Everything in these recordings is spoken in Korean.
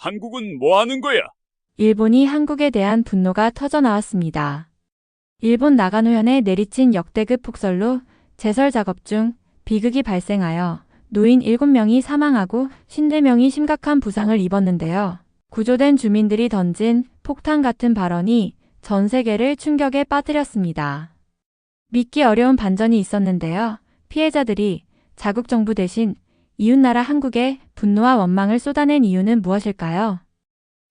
한국은 뭐 하는 거야? 일본이 한국에 대한 분노가 터져 나왔습니다. 일본 나가노현에 내리친 역대급 폭설로 제설 작업 중 비극이 발생하여 노인 7명이 사망하고 54명이 심각한 부상을 입었는데요. 구조된 주민들이 던진 폭탄 같은 발언이 전 세계를 충격에 빠뜨렸습니다. 믿기 어려운 반전이 있었는데요. 피해자들이 자국 정부 대신 이웃나라 한국에 분노와 원망을 쏟아낸 이유는 무엇일까요?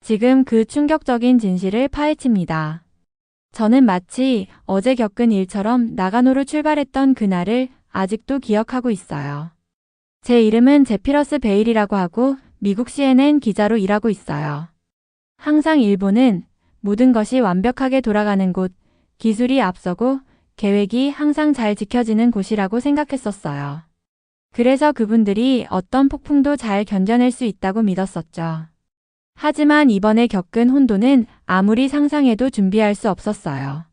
지금 그 충격적인 진실을 파헤칩니다. 저는 마치 어제 겪은 일처럼 나가노로 출발했던 그날을 아직도 기억하고 있어요. 제 이름은 제피러스 베일이라고 하고 미국 CNN 기자로 일하고 있어요. 항상 일본은 모든 것이 완벽하게 돌아가는 곳, 기술이 앞서고 계획이 항상 잘 지켜지는 곳이라고 생각했었어요. 그래서 그분들이 어떤 폭풍도 잘 견뎌낼 수 있다고 믿었었죠. 하지만 이번에 겪은 혼돈은 아무리 상상해도 준비할 수 없었어요.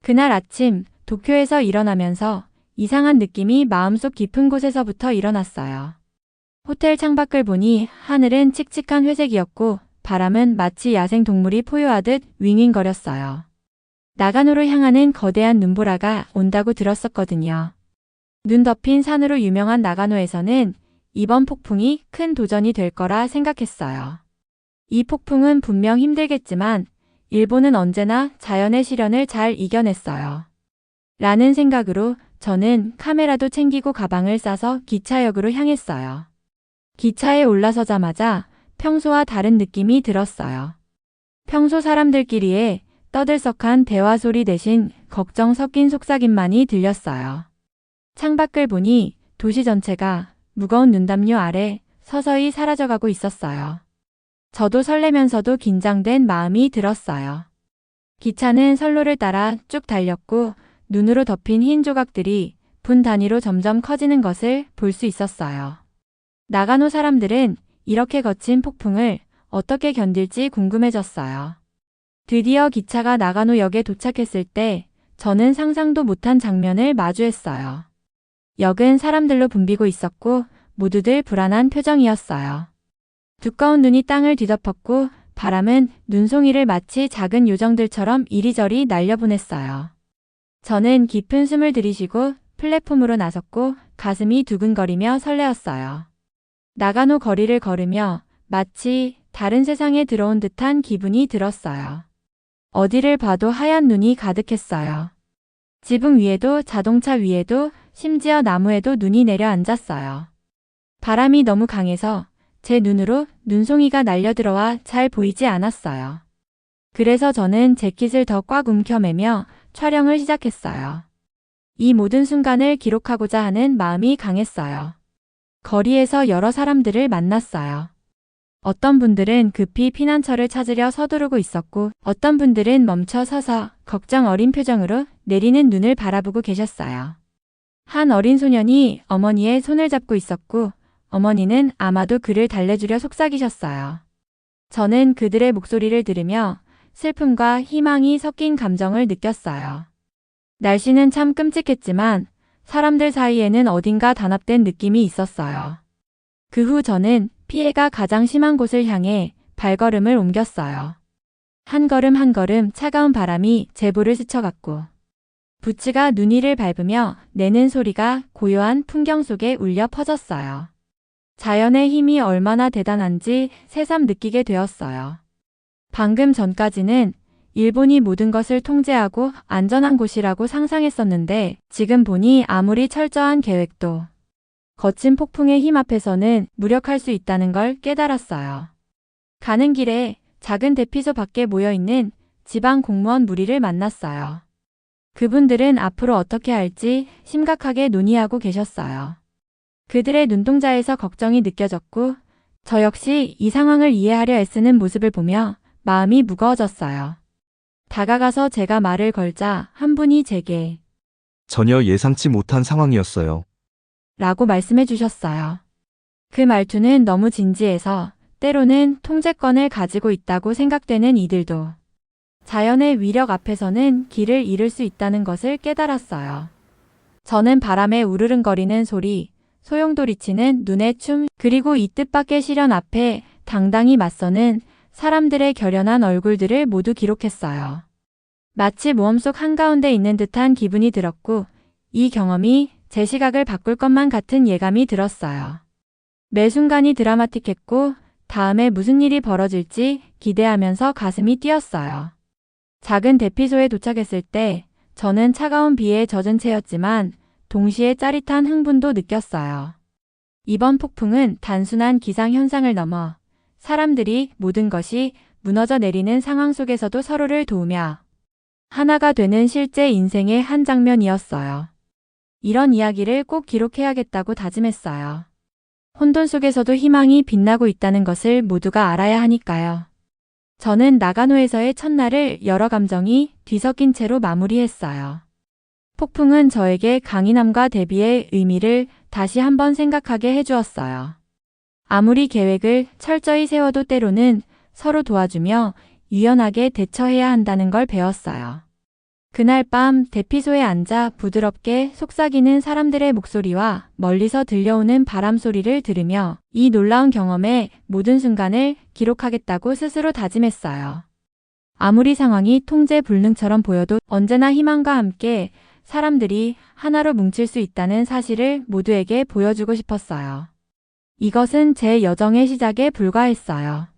그날 아침 도쿄에서 일어나면서 이상한 느낌이 마음속 깊은 곳에서부터 일어났어요. 호텔 창밖을 보니 하늘은 칙칙한 회색이었고 바람은 마치 야생 동물이 포효하듯 윙윙거렸어요. 나가노로 향하는 거대한 눈보라가 온다고 들었었거든요. 눈 덮인 산으로 유명한 나가노에서는 이번 폭풍이 큰 도전이 될 거라 생각했어요. 이 폭풍은 분명 힘들겠지만 일본은 언제나 자연의 시련을 잘 이겨냈어요. 라는 생각으로 저는 카메라도 챙기고 가방을 싸서 기차역으로 향했어요. 기차에 올라서자마자 평소와 다른 느낌이 들었어요. 평소 사람들끼리의 떠들썩한 대화 소리 대신 걱정 섞인 속삭임만이 들렸어요. 창밖을 보니 도시 전체가 무거운 눈담요 아래 서서히 사라져가고 있었어요. 저도 설레면서도 긴장된 마음이 들었어요. 기차는 선로를 따라 쭉 달렸고 눈으로 덮인 흰 조각들이 분 단위로 점점 커지는 것을 볼 수 있었어요. 나가노 사람들은 이렇게 거친 폭풍을 어떻게 견딜지 궁금해졌어요. 드디어 기차가 나가노역에 도착했을 때 저는 상상도 못한 장면을 마주했어요. 역은 사람들로 붐비고 있었고 모두들 불안한 표정이었어요. 두꺼운 눈이 땅을 뒤덮었고 바람은 눈송이를 마치 작은 요정들처럼 이리저리 날려보냈어요. 저는 깊은 숨을 들이쉬고 플랫폼으로 나섰고 가슴이 두근거리며 설레었어요. 나가노 거리를 걸으며 마치 다른 세상에 들어온 듯한 기분이 들었어요. 어디를 봐도 하얀 눈이 가득했어요. 지붕 위에도 자동차 위에도 심지어 나무에도 눈이 내려앉았어요. 바람이 너무 강해서 제 눈으로 눈송이가 날려들어와 잘 보이지 않았어요. 그래서 저는 재킷을 더 꽉 움켜매며 촬영을 시작했어요. 이 모든 순간을 기록하고자 하는 마음이 강했어요. 거리에서 여러 사람들을 만났어요. 어떤 분들은 급히 피난처를 찾으려 서두르고 있었고 어떤 분들은 멈춰 서서 걱정 어린 표정으로 내리는 눈을 바라보고 계셨어요. 한 어린 소년이 어머니의 손을 잡고 있었고 어머니는 아마도 그를 달래주려 속삭이셨어요. 저는 그들의 목소리를 들으며 슬픔과 희망이 섞인 감정을 느꼈어요. 날씨는 참 끔찍했지만 사람들 사이에는 어딘가 단합된 느낌이 있었어요. 그 후 저는 피해가 가장 심한 곳을 향해 발걸음을 옮겼어요. 한 걸음 한 걸음 차가운 바람이 제 볼을 스쳐갔고 부츠가 눈 위를 밟으며 내는 소리가 고요한 풍경 속에 울려 퍼졌어요. 자연의 힘이 얼마나 대단한지 새삼 느끼게 되었어요. 방금 전까지는 일본이 모든 것을 통제하고 안전한 곳이라고 상상했었는데 지금 보니 아무리 철저한 계획도 거친 폭풍의 힘 앞에서는 무력할 수 있다는 걸 깨달았어요. 가는 길에 작은 대피소 밖에 모여있는 지방 공무원 무리를 만났어요. 그분들은 앞으로 어떻게 할지 심각하게 논의하고 계셨어요. 그들의 눈동자에서 걱정이 느껴졌고 저 역시 이 상황을 이해하려 애쓰는 모습을 보며 마음이 무거워졌어요. 다가가서 제가 말을 걸자 한 분이 제게 전혀 예상치 못한 상황이었어요. 라고 말씀해 주셨어요. 그 말투는 너무 진지해서 때로는 통제권을 가지고 있다고 생각되는 이들도 자연의 위력 앞에서는 길을 잃을 수 있다는 것을 깨달았어요. 저는 바람에 우르릉거리는 소리, 소용돌이치는 눈의 춤, 그리고 이 뜻밖의 시련 앞에 당당히 맞서는 사람들의 결연한 얼굴들을 모두 기록했어요. 마치 모험 속 한가운데 있는 듯한 기분이 들었고 이 경험이 제 시각을 바꿀 것만 같은 예감이 들었어요. 매 순간이 드라마틱했고 다음에 무슨 일이 벌어질지 기대하면서 가슴이 뛰었어요. 작은 대피소에 도착했을 때 저는 차가운 비에 젖은 채였지만 동시에 짜릿한 흥분도 느꼈어요. 이번 폭풍은 단순한 기상현상을 넘어 사람들이 모든 것이 무너져 내리는 상황 속에서도 서로를 도우며 하나가 되는 실제 인생의 한 장면이었어요. 이런 이야기를 꼭 기록해야겠다고 다짐했어요. 혼돈 속에서도 희망이 빛나고 있다는 것을 모두가 알아야 하니까요. 저는 나가노에서의 첫날을 여러 감정이 뒤섞인 채로 마무리했어요. 폭풍은 저에게 강인함과 대비의 의미를 다시 한번 생각하게 해주었어요. 아무리 계획을 철저히 세워도 때로는 서로 도와주며 유연하게 대처해야 한다는 걸 배웠어요. 그날 밤 대피소에 앉아 부드럽게 속삭이는 사람들의 목소리와 멀리서 들려오는 바람 소리를 들으며 이 놀라운 경험의 모든 순간을 기록하겠다고 스스로 다짐했어요. 아무리 상황이 통제 불능처럼 보여도 언제나 희망과 함께 사람들이 하나로 뭉칠 수 있다는 사실을 모두에게 보여주고 싶었어요. 이것은 제 여정의 시작에 불과했어요.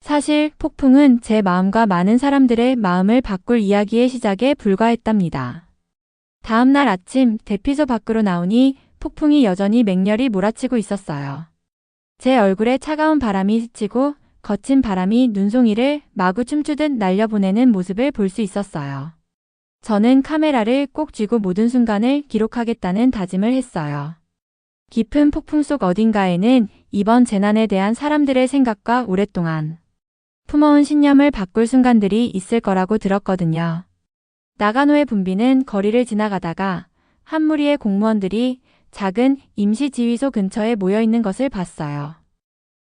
사실 폭풍은 제 마음과 많은 사람들의 마음을 바꿀 이야기의 시작에 불과했답니다. 다음 날 아침 대피소 밖으로 나오니 폭풍이 여전히 맹렬히 몰아치고 있었어요. 제 얼굴에 차가운 바람이 스치고 거친 바람이 눈송이를 마구 춤추듯 날려보내는 모습을 볼 수 있었어요. 저는 카메라를 꼭 쥐고 모든 순간을 기록하겠다는 다짐을 했어요. 깊은 폭풍 속 어딘가에는 이번 재난에 대한 사람들의 생각과 오랫동안 품어온 신념을 바꿀 순간들이 있을 거라고 들었거든요. 나가노의 분비는 거리를 지나가다가 한 무리의 공무원들이 작은 임시지휘소 근처에 모여 있는 것을 봤어요.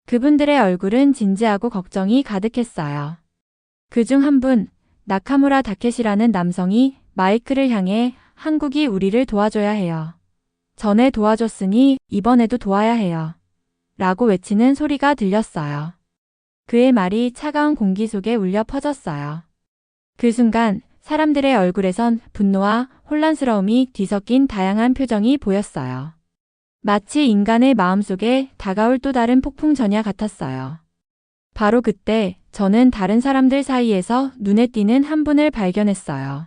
그분들의 얼굴은 진지하고 걱정이 가득했어요. 그중 한 분, 나카무라 다케시라는 남성이 마이크를 향해 한국이 우리를 도와줘야 해요. 전에 도와줬으니 이번에도 도와야 해요. 라고 외치는 소리가 들렸어요. 그의 말이 차가운 공기 속에 울려 퍼졌어요. 그 순간 사람들의 얼굴에선 분노와 혼란스러움이 뒤섞인 다양한 표정이 보였어요. 마치 인간의 마음속에 다가올 또 다른 폭풍 전야 같았어요. 바로 그때 저는 다른 사람들 사이에서 눈에 띄는 한 분을 발견했어요.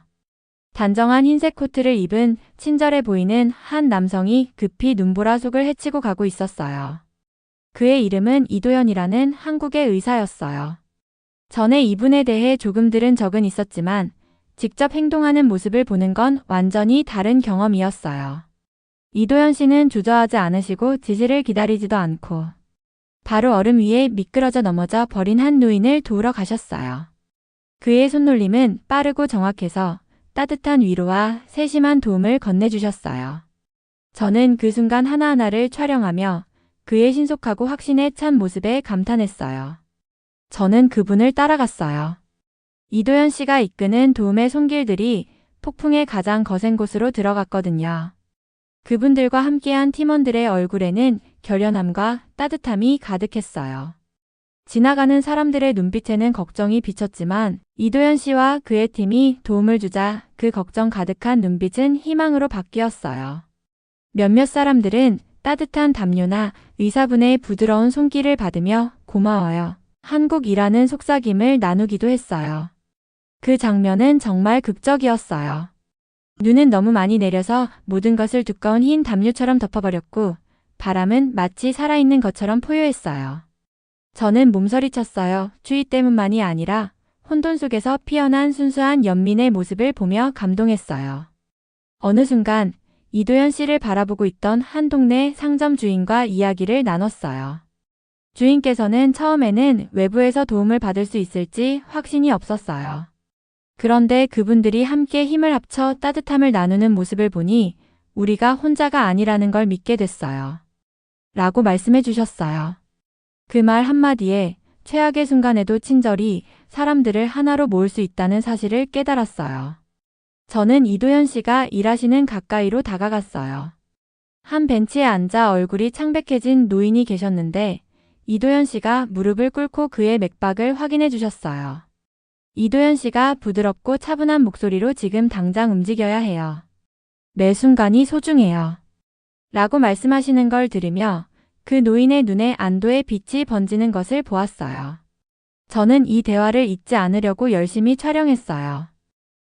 단정한 흰색 코트를 입은 친절해 보이는 한 남성이 급히 눈보라 속을 헤치고 가고 있었어요. 그의 이름은 이도현이라는 한국의 의사였어요. 전에 이분에 대해 조금 들은 적은 있었지만 직접 행동하는 모습을 보는 건 완전히 다른 경험이었어요. 이도현 씨는 주저하지 않으시고 지시를 기다리지도 않고 바로 얼음 위에 미끄러져 넘어져 버린 한 노인을 도우러 가셨어요. 그의 손놀림은 빠르고 정확해서 따뜻한 위로와 세심한 도움을 건네주셨어요. 저는 그 순간 하나하나를 촬영하며 그의 신속하고 확신에 찬 모습에 감탄했어요. 저는 그분을 따라갔어요. 이도현 씨가 이끄는 도움의 손길들이 폭풍의 가장 거센 곳으로 들어갔거든요. 그분들과 함께한 팀원들의 얼굴에는 결연함과 따뜻함이 가득했어요. 지나가는 사람들의 눈빛에는 걱정이 비쳤지만 이도현 씨와 그의 팀이 도움을 주자 그 걱정 가득한 눈빛은 희망으로 바뀌었어요. 몇몇 사람들은 따뜻한 담요나 의사분의 부드러운 손길을 받으며 고마워요. 한국이라는 속삭임을 나누기도 했어요. 그 장면은 정말 극적이었어요. 눈은 너무 많이 내려서 모든 것을 두꺼운 흰 담요처럼 덮어버렸고 바람은 마치 살아있는 것처럼 포효했어요. 저는 몸서리쳤어요. 추위 때문만이 아니라 혼돈 속에서 피어난 순수한 연민의 모습을 보며 감동했어요. 어느 순간 이도현 씨를 바라보고 있던 한 동네 상점 주인과 이야기를 나눴어요. 주인께서는 처음에는 외부에서 도움을 받을 수 있을지 확신이 없었어요. 그런데 그분들이 함께 힘을 합쳐 따뜻함을 나누는 모습을 보니 우리가 혼자가 아니라는 걸 믿게 됐어요. 라고 말씀해 주셨어요. 그 말 한마디에 최악의 순간에도 친절히 사람들을 하나로 모을 수 있다는 사실을 깨달았어요. 저는 이도현 씨가 일하시는 가까이로 다가갔어요. 한 벤치에 앉아 얼굴이 창백해진 노인이 계셨는데 이도현 씨가 무릎을 꿇고 그의 맥박을 확인해 주셨어요. 이도현 씨가 부드럽고 차분한 목소리로 지금 당장 움직여야 해요. 매 순간이 소중해요. 라고 말씀하시는 걸 들으며 그 노인의 눈에 안도의 빛이 번지는 것을 보았어요. 저는 이 대화를 잊지 않으려고 열심히 촬영했어요.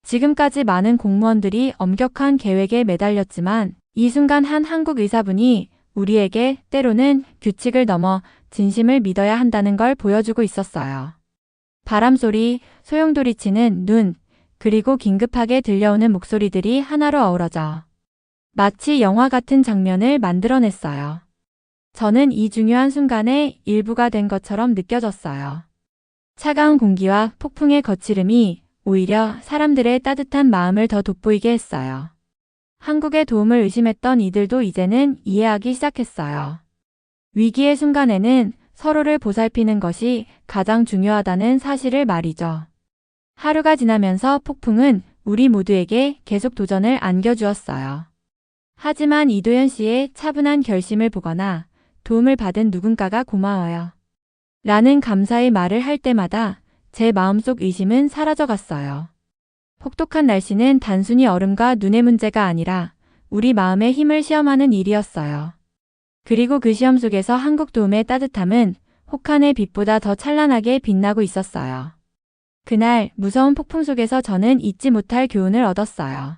지금까지 많은 공무원들이 엄격한 계획에 매달렸지만 이 순간 한 한국 의사분이 우리에게 때로는 규칙을 넘어 진심을 믿어야 한다는 걸 보여주고 있었어요. 바람소리, 소용돌이치는 눈, 그리고 긴급하게 들려오는 목소리들이 하나로 어우러져 마치 영화 같은 장면을 만들어냈어요. 저는 이 중요한 순간에 일부가 된 것처럼 느껴졌어요. 차가운 공기와 폭풍의 거칠음이 오히려 사람들의 따뜻한 마음을 더 돋보이게 했어요. 한국의 도움을 의심했던 이들도 이제는 이해하기 시작했어요. 위기의 순간에는 서로를 보살피는 것이 가장 중요하다는 사실을 말이죠. 하루가 지나면서 폭풍은 우리 모두에게 계속 도전을 안겨주었어요. 하지만 이도현 씨의 차분한 결심을 보거나 도움을 받은 누군가가 고마워요. 라는 감사의 말을 할 때마다 제 마음속 의심은 사라져갔어요. 혹독한 날씨는 단순히 얼음과 눈의 문제가 아니라 우리 마음의 힘을 시험하는 일이었어요. 그리고 그 시험 속에서 한국 도움의 따뜻함은 혹한의 빛보다 더 찬란하게 빛나고 있었어요. 그날 무서운 폭풍 속에서 저는 잊지 못할 교훈을 얻었어요.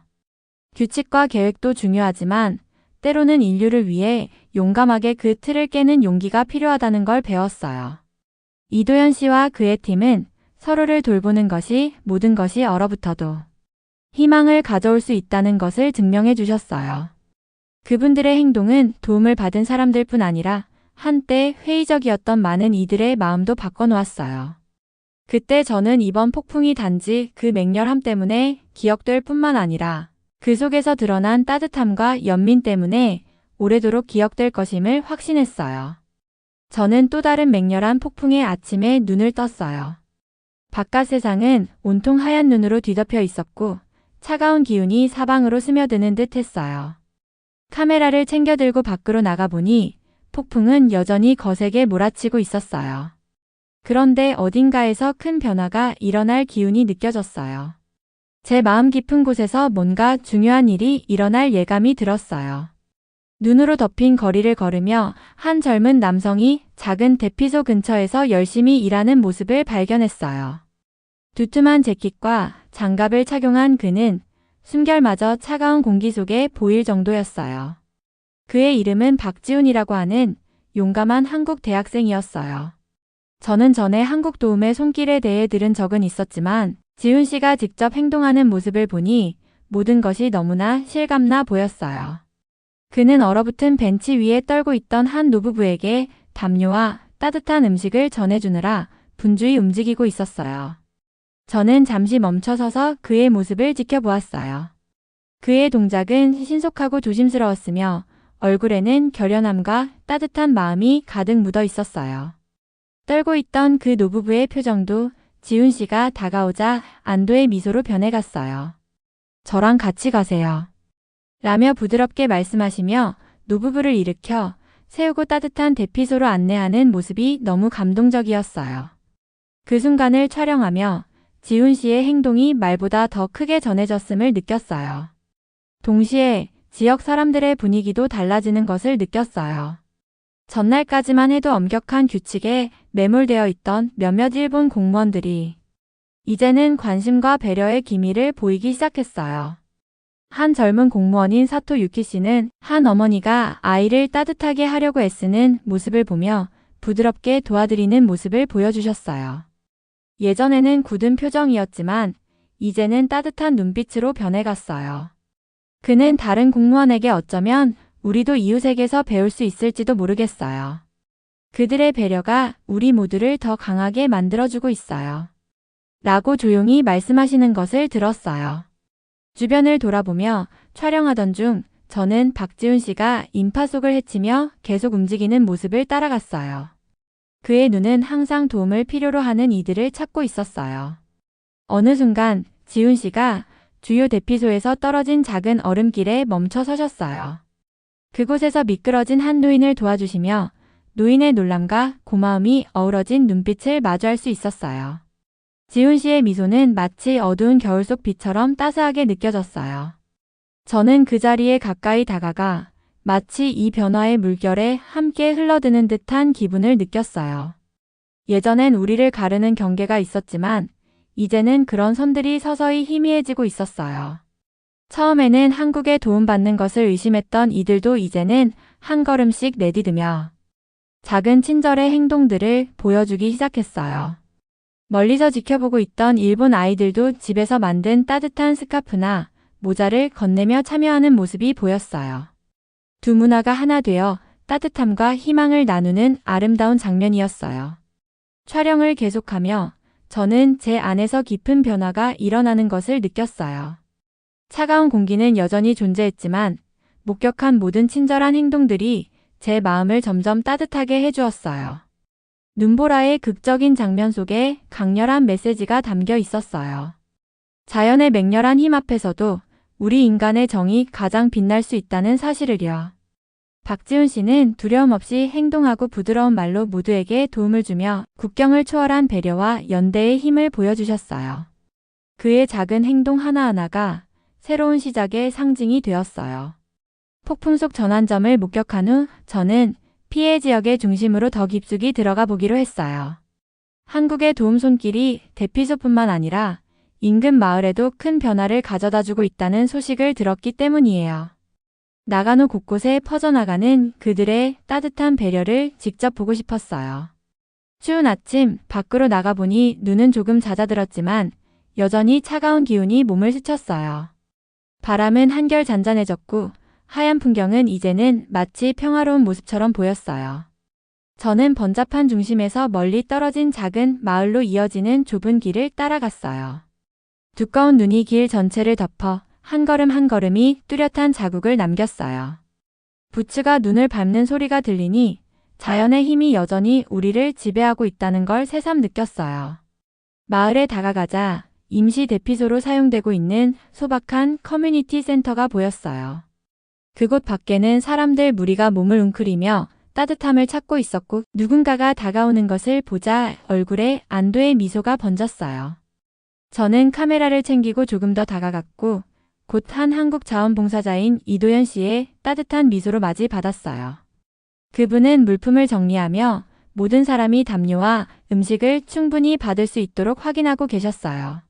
규칙과 계획도 중요하지만 때로는 인류를 위해 용감하게 그 틀을 깨는 용기가 필요하다는 걸 배웠어요. 이도현 씨와 그의 팀은 서로를 돌보는 것이 모든 것이 얼어붙어도 희망을 가져올 수 있다는 것을 증명해 주셨어요. 그분들의 행동은 도움을 받은 사람들뿐 아니라 한때 회의적이었던 많은 이들의 마음도 바꿔놓았어요. 그때 저는 이번 폭풍이 단지 그 맹렬함 때문에 기억될 뿐만 아니라 그 속에서 드러난 따뜻함과 연민 때문에 오래도록 기억될 것임을 확신했어요. 저는 또 다른 맹렬한 폭풍의 아침에 눈을 떴어요. 바깥 세상은 온통 하얀 눈으로 뒤덮여 있었고 차가운 기운이 사방으로 스며드는 듯 했어요. 카메라를 챙겨 들고 밖으로 나가보니 폭풍은 여전히 거세게 몰아치고 있었어요. 그런데 어딘가에서 큰 변화가 일어날 기운이 느껴졌어요. 제 마음 깊은 곳에서 뭔가 중요한 일이 일어날 예감이 들었어요. 눈으로 덮인 거리를 걸으며 한 젊은 남성이 작은 대피소 근처에서 열심히 일하는 모습을 발견했어요. 두툼한 재킷과 장갑을 착용한 그는 숨결마저 차가운 공기 속에 보일 정도였어요. 그의 이름은 박지훈이라고 하는 용감한 한국 대학생이었어요. 저는 전에 한국 도움의 손길에 대해 들은 적은 있었지만 지훈 씨가 직접 행동하는 모습을 보니 모든 것이 너무나 실감나 보였어요. 그는 얼어붙은 벤치 위에 떨고 있던 한 노부부에게 담요와 따뜻한 음식을 전해주느라 분주히 움직이고 있었어요. 저는 잠시 멈춰서서 그의 모습을 지켜보았어요. 그의 동작은 신속하고 조심스러웠으며 얼굴에는 결연함과 따뜻한 마음이 가득 묻어 있었어요. 떨고 있던 그 노부부의 표정도 지훈 씨가 다가오자 안도의 미소로 변해갔어요. 저랑 같이 가세요. 라며 부드럽게 말씀하시며 노부부를 일으켜 세우고 따뜻한 대피소로 안내하는 모습이 너무 감동적이었어요. 그 순간을 촬영하며 지훈 씨의 행동이 말보다 더 크게 전해졌음을 느꼈어요. 동시에 지역 사람들의 분위기도 달라지는 것을 느꼈어요. 전날까지만 해도 엄격한 규칙에 매몰되어 있던 몇몇 일본 공무원들이 이제는 관심과 배려의 기미를 보이기 시작했어요. 한 젊은 공무원인 사토 유키 씨는 한 어머니가 아이를 따뜻하게 하려고 애쓰는 모습을 보며 부드럽게 도와드리는 모습을 보여주셨어요. 예전에는 굳은 표정이었지만 이제는 따뜻한 눈빛으로 변해갔어요. 그는 다른 공무원에게 어쩌면 우리도 이웃에게서 배울 수 있을지도 모르겠어요. 그들의 배려가 우리 모두를 더 강하게 만들어주고 있어요. 라고 조용히 말씀하시는 것을 들었어요. 주변을 돌아보며 촬영하던 중 저는 박지훈 씨가 인파 속을 헤치며 계속 움직이는 모습을 따라갔어요. 그의 눈은 항상 도움을 필요로 하는 이들을 찾고 있었어요. 어느 순간 지훈 씨가 주요 대피소에서 떨어진 작은 얼음길에 멈춰 서셨어요. 그곳에서 미끄러진 한 노인을 도와주시며 노인의 놀람과 고마움이 어우러진 눈빛을 마주할 수 있었어요. 지훈 씨의 미소는 마치 어두운 겨울 속 빛처럼 따스하게 느껴졌어요. 저는 그 자리에 가까이 다가가 마치 이 변화의 물결에 함께 흘러드는 듯한 기분을 느꼈어요. 예전엔 우리를 가르는 경계가 있었지만 이제는 그런 선들이 서서히 희미해지고 있었어요. 처음에는 한국에 도움받는 것을 의심했던 이들도 이제는 한 걸음씩 내디디며 작은 친절의 행동들을 보여주기 시작했어요. 멀리서 지켜보고 있던 일본 아이들도 집에서 만든 따뜻한 스카프나 모자를 건네며 참여하는 모습이 보였어요. 두 문화가 하나 되어 따뜻함과 희망을 나누는 아름다운 장면이었어요. 촬영을 계속하며 저는 제 안에서 깊은 변화가 일어나는 것을 느꼈어요. 차가운 공기는 여전히 존재했지만 목격한 모든 친절한 행동들이 제 마음을 점점 따뜻하게 해주었어요. 눈보라의 극적인 장면 속에 강렬한 메시지가 담겨 있었어요. 자연의 맹렬한 힘 앞에서도 우리 인간의 정이 가장 빛날 수 있다는 사실을요. 박지훈 씨는 두려움 없이 행동하고 부드러운 말로 모두에게 도움을 주며 국경을 초월한 배려와 연대의 힘을 보여주셨어요. 그의 작은 행동 하나하나가 새로운 시작의 상징이 되었어요. 폭풍 속 전환점을 목격한 후 저는 피해 지역의 중심으로 더 깊숙이 들어가 보기로 했어요. 한국의 도움 손길이 대피소뿐만 아니라 인근 마을에도 큰 변화를 가져다주고 있다는 소식을 들었기 때문이에요. 나가노 곳곳에 퍼져나가는 그들의 따뜻한 배려를 직접 보고 싶었어요. 추운 아침 밖으로 나가보니 눈은 조금 잦아들었지만 여전히 차가운 기운이 몸을 스쳤어요. 바람은 한결 잔잔해졌고 하얀 풍경은 이제는 마치 평화로운 모습처럼 보였어요. 저는 번잡한 중심에서 멀리 떨어진 작은 마을로 이어지는 좁은 길을 따라갔어요. 두꺼운 눈이 길 전체를 덮어 한 걸음 한 걸음이 뚜렷한 자국을 남겼어요. 부츠가 눈을 밟는 소리가 들리니 자연의 힘이 여전히 우리를 지배하고 있다는 걸 새삼 느꼈어요. 마을에 다가가자 임시 대피소로 사용되고 있는 소박한 커뮤니티 센터가 보였어요. 그곳 밖에는 사람들 무리가 몸을 웅크리며 따뜻함을 찾고 있었고 누군가가 다가오는 것을 보자 얼굴에 안도의 미소가 번졌어요. 저는 카메라를 챙기고 조금 더 다가갔고 곧 한 한국 자원봉사자인 이도현 씨의 따뜻한 미소로 맞이받았어요. 그분은 물품을 정리하며 모든 사람이 담요와 음식을 충분히 받을 수 있도록 확인하고 계셨어요.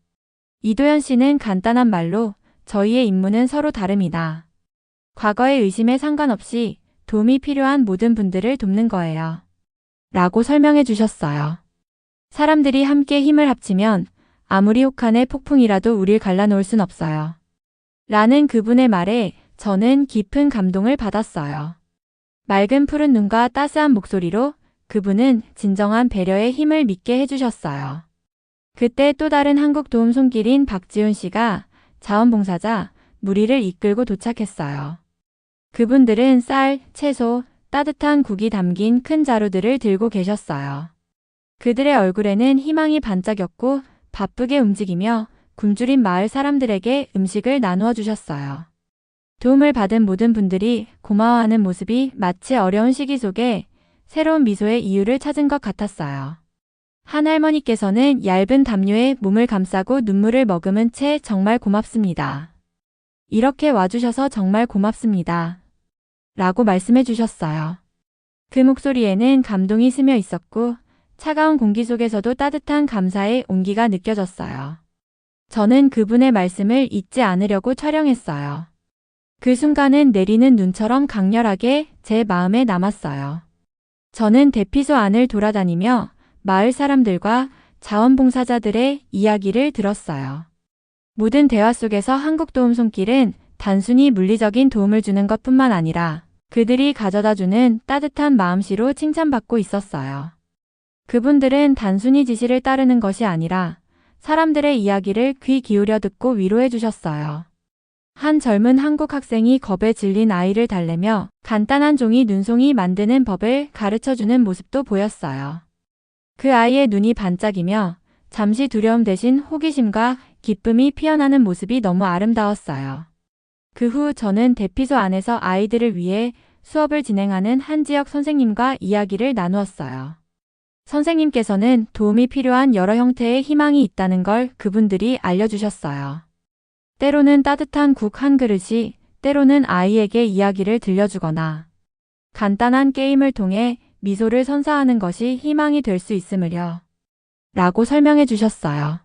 이도현 씨는 간단한 말로 저희의 임무는 서로 다릅니다. 과거의 의심에 상관없이 도움이 필요한 모든 분들을 돕는 거예요. 라고 설명해 주셨어요. 사람들이 함께 힘을 합치면 아무리 혹한의 폭풍이라도 우릴 갈라놓을 순 없어요. 라는 그분의 말에 저는 깊은 감동을 받았어요. 맑은 푸른 눈과 따스한 목소리로 그분은 진정한 배려의 힘을 믿게 해주셨어요. 그때 또 다른 한국 도움 손길인 박지훈 씨가 자원봉사자 무리를 이끌고 도착했어요. 그분들은 쌀, 채소, 따뜻한 국이 담긴 큰 자루들을 들고 계셨어요. 그들의 얼굴에는 희망이 반짝였고 바쁘게 움직이며 굶주린 마을 사람들에게 음식을 나누어 주셨어요. 도움을 받은 모든 분들이 고마워하는 모습이 마치 어려운 시기 속에 새로운 미소의 이유를 찾은 것 같았어요. 한 할머니께서는 얇은 담요에 몸을 감싸고 눈물을 머금은 채 정말 고맙습니다. 이렇게 와주셔서 정말 고맙습니다. 라고 말씀해 주셨어요. 그 목소리에는 감동이 스며 있었고 차가운 공기 속에서도 따뜻한 감사의 온기가 느껴졌어요. 저는 그분의 말씀을 잊지 않으려고 촬영했어요. 그 순간은 내리는 눈처럼 강렬하게 제 마음에 남았어요. 저는 대피소 안을 돌아다니며 마을 사람들과 자원봉사자들의 이야기를 들었어요. 모든 대화 속에서 한국 도움 손길은 단순히 물리적인 도움을 주는 것뿐만 아니라 그들이 가져다주는 따뜻한 마음씨로 칭찬받고 있었어요. 그분들은 단순히 지시를 따르는 것이 아니라 사람들의 이야기를 귀 기울여 듣고 위로해 주셨어요. 한 젊은 한국 학생이 겁에 질린 아이를 달래며 간단한 종이 눈송이 만드는 법을 가르쳐주는 모습도 보였어요. 그 아이의 눈이 반짝이며 잠시 두려움 대신 호기심과 기쁨이 피어나는 모습이 너무 아름다웠어요. 그 후 저는 대피소 안에서 아이들을 위해 수업을 진행하는 한지혁 선생님과 이야기를 나누었어요. 선생님께서는 도움이 필요한 여러 형태의 희망이 있다는 걸 그분들이 알려주셨어요. 때로는 따뜻한 국 한 그릇이, 때로는 아이에게 이야기를 들려주거나 간단한 게임을 통해 미소를 선사하는 것이 희망이 될 수 있음을요. 라고 설명해 주셨어요.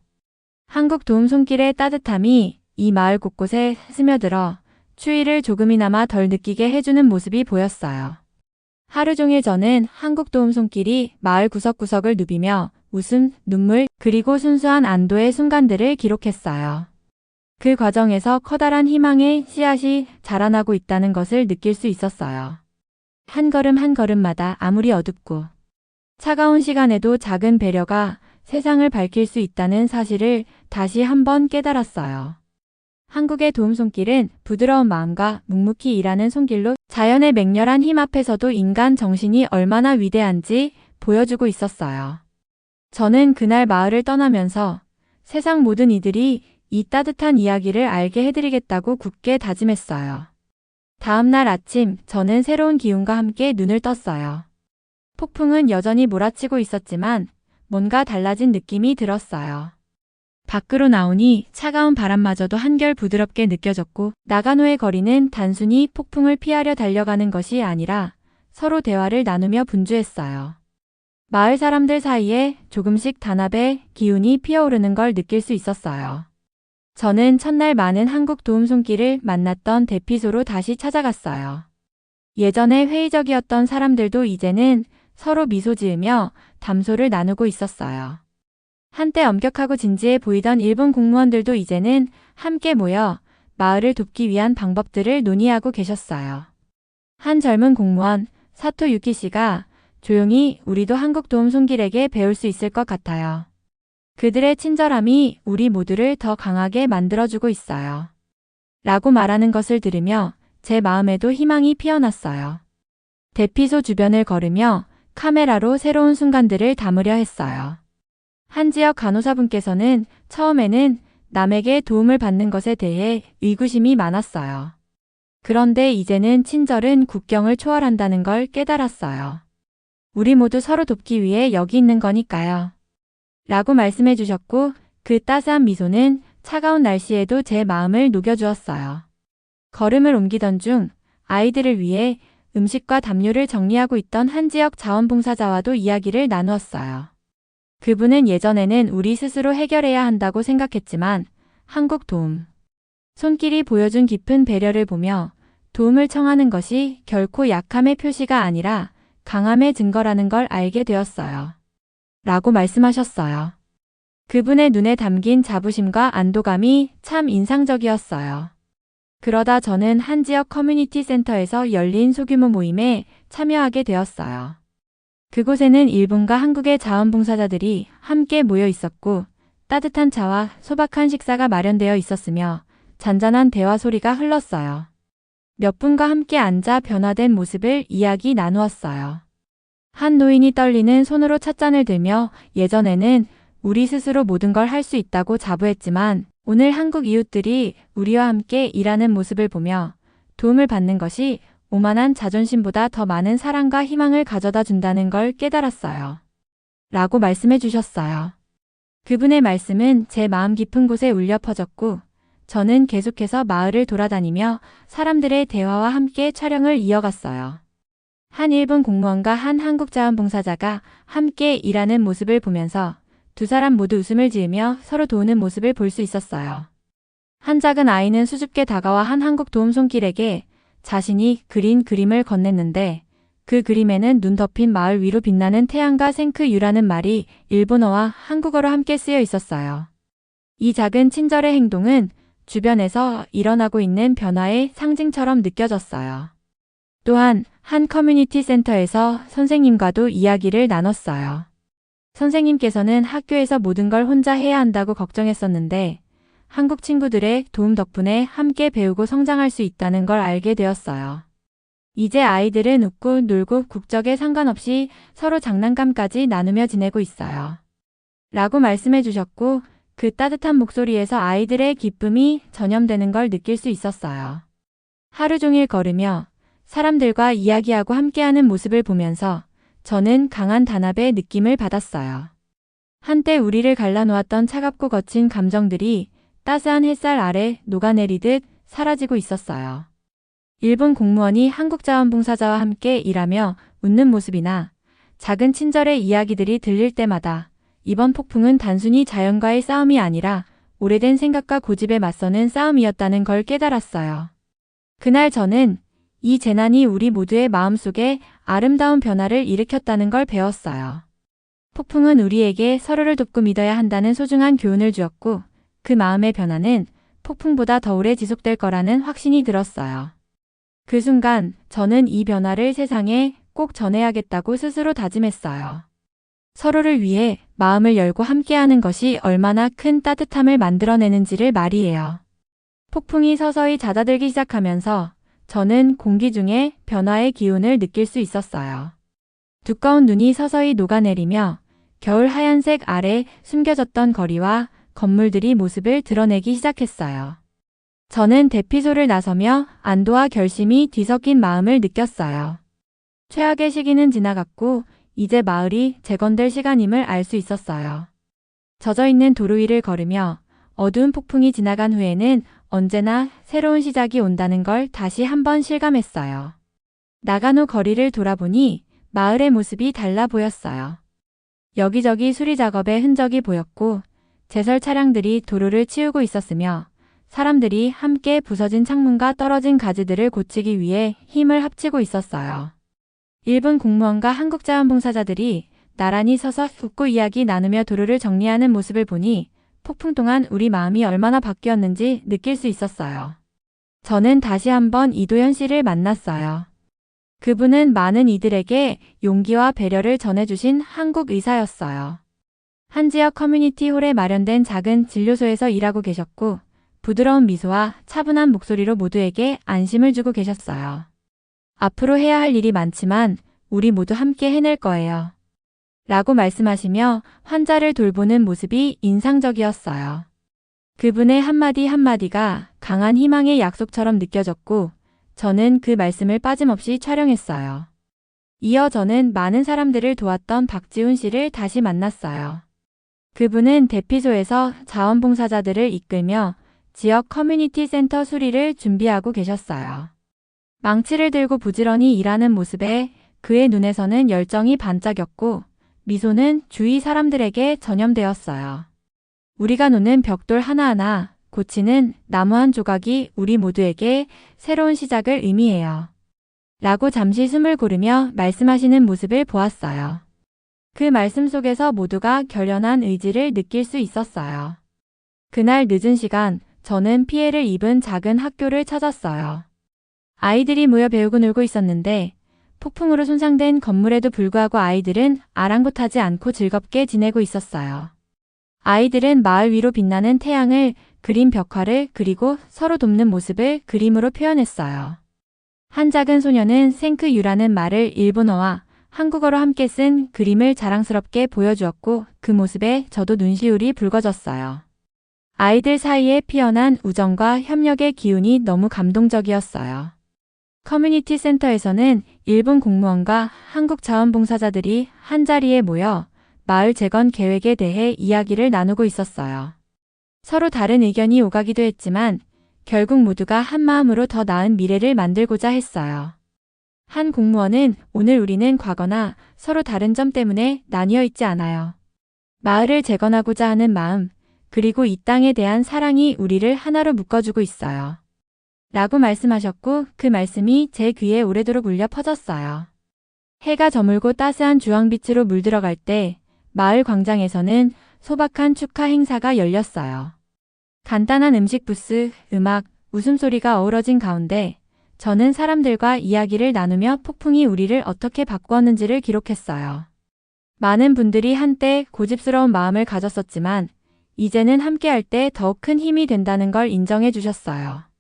한국 도움 손길의 따뜻함이 이 마을 곳곳에 스며들어 추위를 조금이나마 덜 느끼게 해주는 모습이 보였어요. 하루 종일 저는 한국 도움 손길이 마을 구석구석을 누비며 웃음, 눈물, 그리고 순수한 안도의 순간들을 기록했어요. 그 과정에서 커다란 희망의 씨앗이 자라나고 있다는 것을 느낄 수 있었어요. 한 걸음 한 걸음마다 아무리 어둡고 차가운 시간에도 작은 배려가 세상을 밝힐 수 있다는 사실을 다시 한번 깨달았어요. 한국의 도움 손길은 부드러운 마음과 묵묵히 일하는 손길로 자연의 맹렬한 힘 앞에서도 인간 정신이 얼마나 위대한지 보여주고 있었어요. 저는 그날 마을을 떠나면서 세상 모든 이들이 이 따뜻한 이야기를 알게 해드리겠다고 굳게 다짐했어요. 다음 날 아침 저는 새로운 기운과 함께 눈을 떴어요. 폭풍은 여전히 몰아치고 있었지만 뭔가 달라진 느낌이 들었어요. 밖으로 나오니 차가운 바람마저도 한결 부드럽게 느껴졌고 나가노의 거리는 단순히 폭풍을 피하려 달려가는 것이 아니라 서로 대화를 나누며 분주했어요. 마을 사람들 사이에 조금씩 단합의 기운이 피어오르는 걸 느낄 수 있었어요. 저는 첫날 많은 한국 도움 손길을 만났던 대피소로 다시 찾아갔어요. 예전에 회의적이었던 사람들도 이제는 서로 미소 지으며 담소를 나누고 있었어요. 한때 엄격하고 진지해 보이던 일본 공무원들도 이제는 함께 모여 마을을 돕기 위한 방법들을 논의하고 계셨어요. 한 젊은 공무원, 사토 유키 씨가 조용히 우리도 한국 도움 손길에게 배울 수 있을 것 같아요. 그들의 친절함이 우리 모두를 더 강하게 만들어주고 있어요. 라고 말하는 것을 들으며 제 마음에도 희망이 피어났어요. 대피소 주변을 걸으며 카메라로 새로운 순간들을 담으려 했어요. 한지혁 간호사분께서는 처음에는 남에게 도움을 받는 것에 대해 의구심이 많았어요. 그런데 이제는 친절은 국경을 초월한다는 걸 깨달았어요. 우리 모두 서로 돕기 위해 여기 있는 거니까요. 라고 말씀해 주셨고 그 따스한 미소는 차가운 날씨에도 제 마음을 녹여주었어요. 걸음을 옮기던 중 아이들을 위해 음식과 담요를 정리하고 있던 한지혁 자원봉사자와도 이야기를 나누었어요. 그분은 예전에는 우리 스스로 해결해야 한다고 생각했지만 한국 도움 손길이 보여준 깊은 배려를 보며 도움을 청하는 것이 결코 약함의 표시가 아니라 강함의 증거라는 걸 알게 되었어요. 라고 말씀하셨어요. 그분의 눈에 담긴 자부심과 안도감이 참 인상적이었어요. 그러다 저는 한지역 커뮤니티 센터에서 열린 소규모 모임에 참여하게 되었어요. 그곳에는 일본과 한국의 자원봉사자들이 함께 모여 있었고 따뜻한 차와 소박한 식사가 마련되어 있었으며 잔잔한 대화 소리가 흘렀어요. 몇 분과 함께 앉아 변화된 모습을 이야기 나누었어요. 한 노인이 떨리는 손으로 찻잔을 들며 예전에는 우리 스스로 모든 걸 할 수 있다고 자부했지만 오늘 한국 이웃들이 우리와 함께 일하는 모습을 보며 도움을 받는 것이 오만한 자존심보다 더 많은 사랑과 희망을 가져다 준다는 걸 깨달았어요. 라고 말씀해 주셨어요. 그분의 말씀은 제 마음 깊은 곳에 울려 퍼졌고 저는 계속해서 마을을 돌아다니며 사람들의 대화와 함께 촬영을 이어갔어요. 한 일본 공무원과 한 한국 자원봉사자가 함께 일하는 모습을 보면서 두 사람 모두 웃음을 지으며 서로 도우는 모습을 볼 수 있었어요. 한 작은 아이는 수줍게 다가와 한 한국 도움 손길에게 자신이 그린 그림을 건넸는데 그 그림에는 눈 덮인 마을 위로 빛나는 태양과 생크유라는 말이 일본어와 한국어로 함께 쓰여 있었어요. 이 작은 친절의 행동은 주변에서 일어나고 있는 변화의 상징처럼 느껴졌어요. 또한 한 커뮤니티 센터에서 선생님과도 이야기를 나눴어요. 선생님께서는 학교에서 모든 걸 혼자 해야 한다고 걱정했었는데 한국 친구들의 도움 덕분에 함께 배우고 성장할 수 있다는 걸 알게 되었어요. 이제 아이들은 웃고 놀고 국적에 상관없이 서로 장난감까지 나누며 지내고 있어요. 라고 말씀해 주셨고 그 따뜻한 목소리에서 아이들의 기쁨이 전염되는 걸 느낄 수 있었어요. 하루 종일 걸으며 사람들과 이야기하고 함께하는 모습을 보면서 저는 강한 단합의 느낌을 받았어요. 한때 우리를 갈라놓았던 차갑고 거친 감정들이 따스한 햇살 아래 녹아내리듯 사라지고 있었어요. 일본 공무원이 한국 자원봉사자와 함께 일하며 웃는 모습이나 작은 친절의 이야기들이 들릴 때마다 이번 폭풍은 단순히 자연과의 싸움이 아니라 오래된 생각과 고집에 맞서는 싸움이었다는 걸 깨달았어요. 그날 저는 이 재난이 우리 모두의 마음속에 아름다운 변화를 일으켰다는 걸 배웠어요. 폭풍은 우리에게 서로를 돕고 믿어야 한다는 소중한 교훈을 주었고 그 마음의 변화는 폭풍보다 더 오래 지속될 거라는 확신이 들었어요. 그 순간 저는 이 변화를 세상에 꼭 전해야겠다고 스스로 다짐했어요. 서로를 위해 마음을 열고 함께하는 것이 얼마나 큰 따뜻함을 만들어내는지를 말이에요. 폭풍이 서서히 잦아들기 시작하면서 저는 공기 중에 변화의 기운을 느낄 수 있었어요. 두꺼운 눈이 서서히 녹아내리며 겨울 하얀색 아래 숨겨졌던 거리와 건물들이 모습을 드러내기 시작했어요. 저는 대피소를 나서며 안도와 결심이 뒤섞인 마음을 느꼈어요. 최악의 시기는 지나갔고 이제 마을이 재건될 시간임을 알 수 있었어요. 젖어있는 도로 위를 걸으며 어두운 폭풍이 지나간 후에는 언제나 새로운 시작이 온다는 걸 다시 한번 실감했어요. 나간 후 거리를 돌아보니 마을의 모습이 달라 보였어요. 여기저기 수리 작업의 흔적이 보였고 제설 차량들이 도로를 치우고 있었으며 사람들이 함께 부서진 창문과 떨어진 가지들을 고치기 위해 힘을 합치고 있었어요. 일본 공무원과 한국 자원봉사자들이 나란히 서서 웃고 이야기 나누며 도로를 정리하는 모습을 보니 폭풍 동안 우리 마음이 얼마나 바뀌었는지 느낄 수 있었어요. 저는 다시 한번 이도현 씨를 만났어요. 그분은 많은 이들에게 용기와 배려를 전해주신 한국 의사였어요. 한 지역 커뮤니티 홀에 마련된 작은 진료소에서 일하고 계셨고 부드러운 미소와 차분한 목소리로 모두에게 안심을 주고 계셨어요. 앞으로 해야 할 일이 많지만 우리 모두 함께 해낼 거예요. 라고 말씀하시며 환자를 돌보는 모습이 인상적이었어요. 그분의 한마디 한마디가 강한 희망의 약속처럼 느껴졌고 저는 그 말씀을 빠짐없이 촬영했어요. 이어 저는 많은 사람들을 도왔던 박지훈 씨를 다시 만났어요. 그분은 대피소에서 자원봉사자들을 이끌며 지역 커뮤니티 센터 수리를 준비하고 계셨어요. 망치를 들고 부지런히 일하는 모습에 그의 눈에서는 열정이 반짝였고 미소는 주위 사람들에게 전염되었어요. 우리가 놓는 벽돌 하나하나, 고치는 나무 한 조각이 우리 모두에게 새로운 시작을 의미해요. 라고 잠시 숨을 고르며 말씀하시는 모습을 보았어요. 그 말씀 속에서 모두가 결연한 의지를 느낄 수 있었어요. 그날 늦은 시간, 저는 피해를 입은 작은 학교를 찾았어요. 아이들이 모여 배우고 놀고 있었는데 폭풍으로 손상된 건물에도 불구하고 아이들은 아랑곳하지 않고 즐겁게 지내고 있었어요. 아이들은 마을 위로 빛나는 태양을 그린 벽화를 그리고 서로 돕는 모습을 그림으로 표현했어요. 한 작은 소녀는 생크 유라는 말을 일본어와 한국어로 함께 쓴 그림을 자랑스럽게 보여주었고 그 모습에 저도 눈시울이 붉어졌어요. 아이들 사이에 피어난 우정과 협력의 기운이 너무 감동적이었어요. 커뮤니티 센터에서는 일본 공무원과 한국 자원봉사자들이 한자리에 모여 마을 재건 계획에 대해 이야기를 나누고 있었어요. 서로 다른 의견이 오가기도 했지만 결국 모두가 한마음으로 더 나은 미래를 만들고자 했어요. 한 공무원은 오늘 우리는 과거나 서로 다른 점 때문에 나뉘어 있지 않아요. 마을을 재건하고자 하는 마음, 그리고 이 땅에 대한 사랑이 우리를 하나로 묶어주고 있어요. 라고 말씀하셨고 그 말씀이 제 귀에 오래도록 울려 퍼졌어요. 해가 저물고 따스한 주황빛으로 물들어갈 때 마을 광장에서는 소박한 축하 행사가 열렸어요. 간단한 음식 부스, 음악, 웃음소리가 어우러진 가운데 저는 사람들과 이야기를 나누며 폭풍이 우리를 어떻게 바꾸었는지를 기록했어요. 많은 분들이 한때 고집스러운 마음을 가졌었지만 이제는 함께할 때 더욱 큰 힘이 된다는 걸 인정해 주셨어요.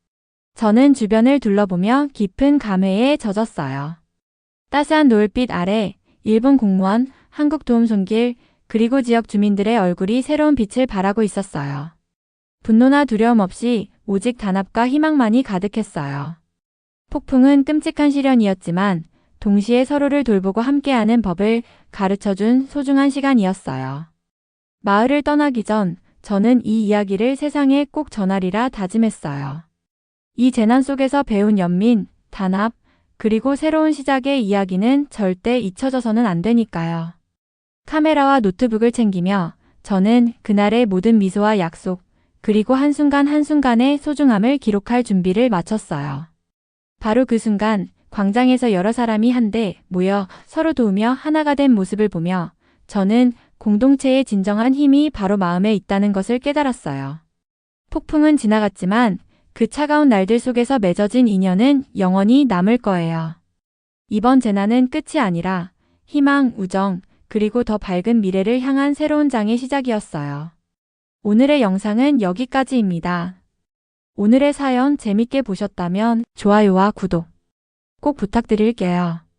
저는 주변을 둘러보며 깊은 감회에 젖었어요. 따스한 노을빛 아래 일본 공무원, 한국 도움손길, 그리고 지역 주민들의 얼굴이 새로운 빛을 발하고 있었어요. 분노나 두려움 없이 오직 단합과 희망만이 가득했어요. 폭풍은 끔찍한 시련이었지만 동시에 서로를 돌보고 함께하는 법을 가르쳐준 소중한 시간이었어요. 마을을 떠나기 전 저는 이 이야기를 세상에 꼭 전하리라 다짐했어요. 이 재난 속에서 배운 연민, 단합, 그리고 새로운 시작의 이야기는 절대 잊혀져서는 안 되니까요. 카메라와 노트북을 챙기며 저는 그날의 모든 미소와 약속, 그리고 한순간 한순간의 소중함을 기록할 준비를 마쳤어요. 바로 그 순간 광장에서 여러 사람이 한데 모여 서로 도우며 하나가 된 모습을 보며 저는 공동체의 진정한 힘이 바로 마음에 있다는 것을 깨달았어요. 폭풍은 지나갔지만 그 차가운 날들 속에서 맺어진 인연은 영원히 남을 거예요. 이번 재난은 끝이 아니라 희망, 우정, 그리고 더 밝은 미래를 향한 새로운 장의 시작이었어요. 오늘의 영상은 여기까지입니다. 오늘의 사연 재밌게 보셨다면 좋아요와 구독 꼭 부탁드릴게요.